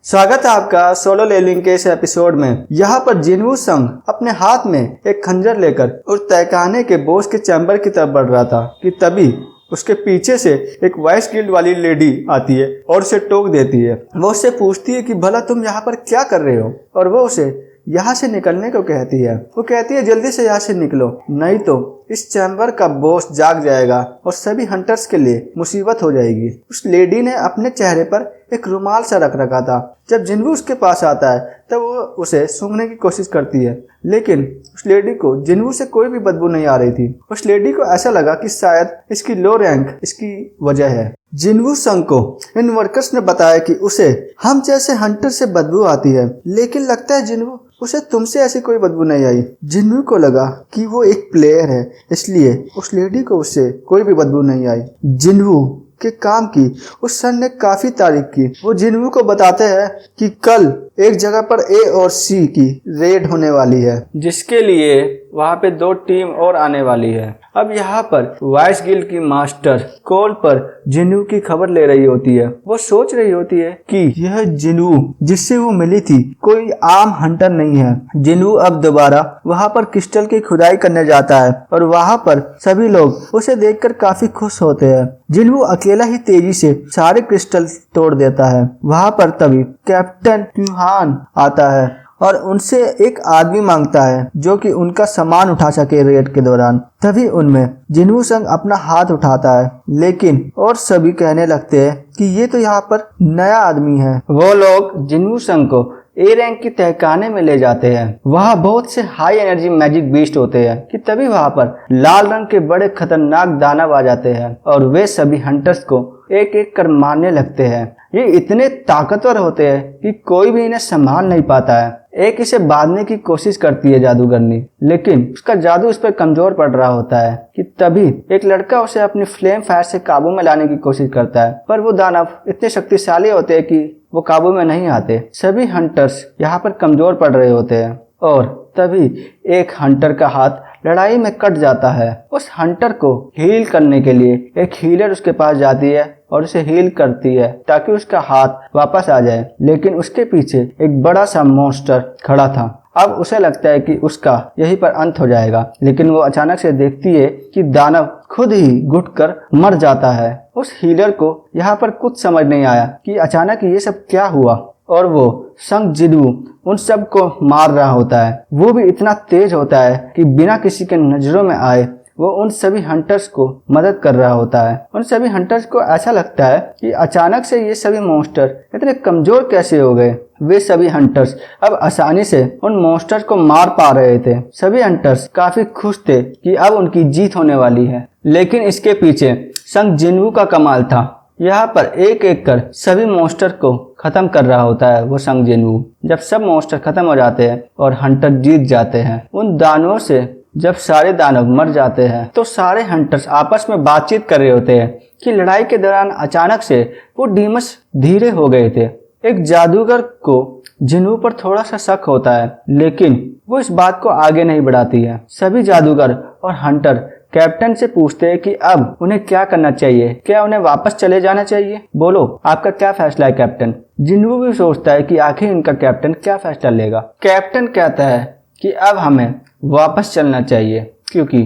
स्वागत है आपका सोलो लेवलिंग के इस एपिसोड में। यहाँ पर जिनवू संग अपने हाथ में एक खंजर लेकर उस तहखाने के बॉस के चैम्बर की तरफ बढ़ रहा था कि तभी उसके पीछे से एक वाइस गिल्ड वाली लेडी आती है और उसे टोक देती है। वो उससे पूछती है कि भला तुम यहाँ पर क्या कर रहे हो, और वो उसे यहाँ से निकलने को कहती है। वो कहती है जल्दी से यहाँ से निकलो, नहीं तो इस चैम्बर का बॉस जाग जाएगा और सभी हंटर्स के लिए मुसीबत हो जाएगी। उस लेडी ने अपने चेहरे पर एक रुमाल सा रख रखा था। जब जिनवू उसके पास आता है तब वो उसे सूंघने की कोशिश करती है, लेकिन उस लेडी को जिनवू से कोई भी बदबू नहीं आ रही थी। उस लेडी को ऐसा लगा कि शायद इसकी लो रैंक इसकी वजह है। जिनवू संग को इन वर्कर्स ने बताया कि उसे हम जैसे हंटर से बदबू आती है, लेकिन लगता है जिनवू उसे तुमसे ऐसी कोई बदबू नहीं आई। जिनवू को लगा कि वो एक प्लेयर है, इसलिए उस लेडी को उससे कोई भी बदबू नहीं आई। जिनवू के काम की उस सर ने काफी तारीफ की। वो जिनवू को बताते हैं कि कल एक जगह पर ए और सी की रेड होने वाली है, जिसके लिए वहाँ पे 2 टीम और आने वाली है। अब यहाँ पर वाइस गिल्ड की मास्टर कॉल पर जिनवू की खबर ले रही होती है। वो सोच रही होती है कि यह जिनवू जिससे वो मिली थी कोई आम हंटर नहीं है। जिनवू अब दोबारा वहाँ पर क्रिस्टल की खुदाई करने जाता है और वहाँ पर सभी लोग उसे देखकर काफी खुश होते हैं। जिनवू अकेला ही तेजी से सारे क्रिस्टल तोड़ देता है। वहाँ पर तभी कैप्टन ट्यूहान आता है और उनसे एक आदमी मांगता है जो कि उनका सामान उठा सके रेड के दौरान। तभी उनमें जिनवू संग अपना हाथ उठाता है, लेकिन और सभी कहने लगते हैं कि ये तो यहाँ पर नया आदमी है। वो लोग जिनवू संग को ए रैंक की तहखाने में ले जाते हैं। वहाँ बहुत से हाई एनर्जी मैजिक बीस्ट होते हैं कि तभी वहाँ पर लाल रंग के बड़े खतरनाक दानव आ जाते हैं और वे सभी हंटर्स को एक एक कर मारने लगते हैं। ये इतने ताकतवर होते हैं कि कोई भी इन्हें संभाल नहीं पाता है। एक इसे बांधने की कोशिश करती है जादूगरनी, लेकिन उसका जादू उस पर कमजोर पड़ रहा होता है कि तभी एक लड़का उसे अपनी फ्लेम फायर से काबू में लाने की कोशिश करता है, पर वो दानव इतने शक्तिशाली होते हैं कि वो काबू में नहीं आते। सभी हंटर्स यहाँ पर कमजोर पड़ रहे होते हैं और तभी एक हंटर का हाथ लड़ाई में कट जाता है। उस हंटर को हील करने के लिए एक हीलर उसके पास जाती है और उसे हील करती है ताकि उसका हाथ वापस आ जाए, लेकिन उसके पीछे एक बड़ा सा मॉन्स्टर खड़ा था। अब उसे लगता है कि उसका यहीं पर अंत हो जाएगा, लेकिन वो अचानक से देखती है कि दानव खुद ही घुटकर मर जाता है। उस हीलर को यहाँ पर कुछ समझ नहीं आया कि अचानक ये सब क्या हुआ, और वो संग जिनवू उन सब को मार रहा होता है। वो भी इतना तेज होता है कि बिना किसी के नजरों में आए वो उन सभी हंटर्स को मदद कर रहा होता है। उन सभी हंटर्स को ऐसा लगता है कि अचानक से ये सभी मॉन्स्टर इतने कमजोर कैसे हो गए। वे सभी हंटर्स अब आसानी से उन मॉन्स्टर्स को मार पा रहे थे। सभी हंटर्स काफी खुश थे कि अब उनकी जीत होने वाली है, लेकिन इसके पीछे संग जिनवू का कमाल था। यहाँ पर एक एक कर सभी मॉन्स्टर को खत्म कर रहा होता है वो संग जिनवू। जब सब मॉन्स्टर खत्म हो जाते हैं और हंटर जीत जाते हैं, उन दानवों से जब सारे दानव मर जाते हैं तो सारे हंटर्स आपस में बातचीत कर रहे होते हैं कि लड़ाई के दौरान अचानक से वो डीमस धीरे हो गए थे। एक जादूगर को जिनवू पर थोड़ा सा शक होता है, लेकिन वो इस बात को आगे नहीं बढ़ाती है। सभी जादूगर और हंटर कैप्टन से पूछते हैं कि अब उन्हें क्या करना चाहिए, क्या उन्हें वापस चले जाना चाहिए? बोलो आपका क्या फैसला है कैप्टन। जिनवू भी सोचता है कि आखिर इनका कैप्टन क्या फैसला लेगा। कैप्टन कहता है कि अब हमें वापस चलना चाहिए क्योंकि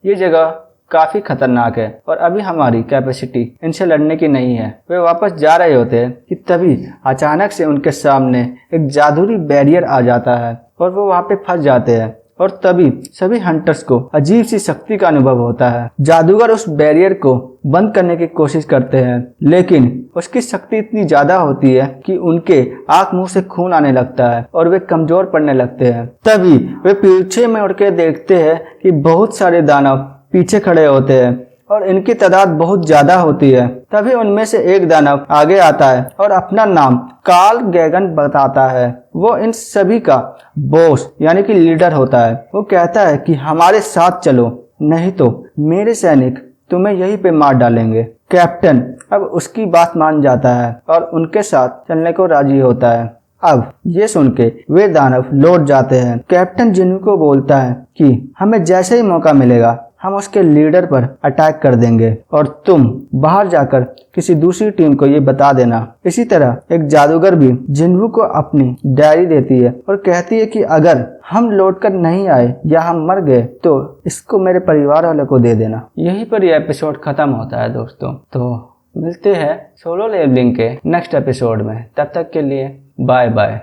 ये जगह काफी खतरनाक है और अभी हमारी कैपेसिटी इनसे लड़ने की नहीं है। वे वापस जा रहे होते हैं कि तभी अचानक से उनके सामने एक जादुई बैरियर आ जाता है और वो वहाँ पे फंस जाते हैं और तभी सभी हंटर्स को अजीब सी शक्ति का अनुभव होता है। जादूगर उस बैरियर को बंद करने की कोशिश करते हैं, लेकिन उसकी शक्ति इतनी ज्यादा होती है कि उनके आंख मुंह से खून आने लगता है और वे कमजोर पड़ने लगते हैं। तभी वे पीछे में उड़ के देखते हैं कि बहुत सारे दानव पीछे खड़े होते हैं और इनकी तादाद बहुत ज्यादा होती है। तभी उनमें से एक दानव आगे आता है और अपना नाम कार्ल गैगन बताता है। वो इन सभी का बॉस यानी कि लीडर होता है। वो कहता है कि हमारे साथ चलो, नहीं तो मेरे सैनिक तुम्हें यहीं पे मार डालेंगे। कैप्टन अब उसकी बात मान जाता है और उनके साथ चलने को राजी होता है। अब ये सुन के वे दानव लौट जाते हैं। कैप्टन जिनवू को बोलता है कि हमें जैसे ही मौका मिलेगा हम उसके लीडर पर अटैक कर देंगे और तुम बाहर जाकर किसी दूसरी टीम को ये बता देना। इसी तरह एक जादूगर भी जिन्वू को अपनी डायरी देती है और कहती है कि अगर हम लौटकर नहीं आए या हम मर गए तो इसको मेरे परिवार वालों को दे देना। यहीं पर यह एपिसोड खत्म होता है दोस्तों। तो मिलते हैं सोलो लेवलिंग के नेक्स्ट एपिसोड में, तब तक के लिए बाय बाय।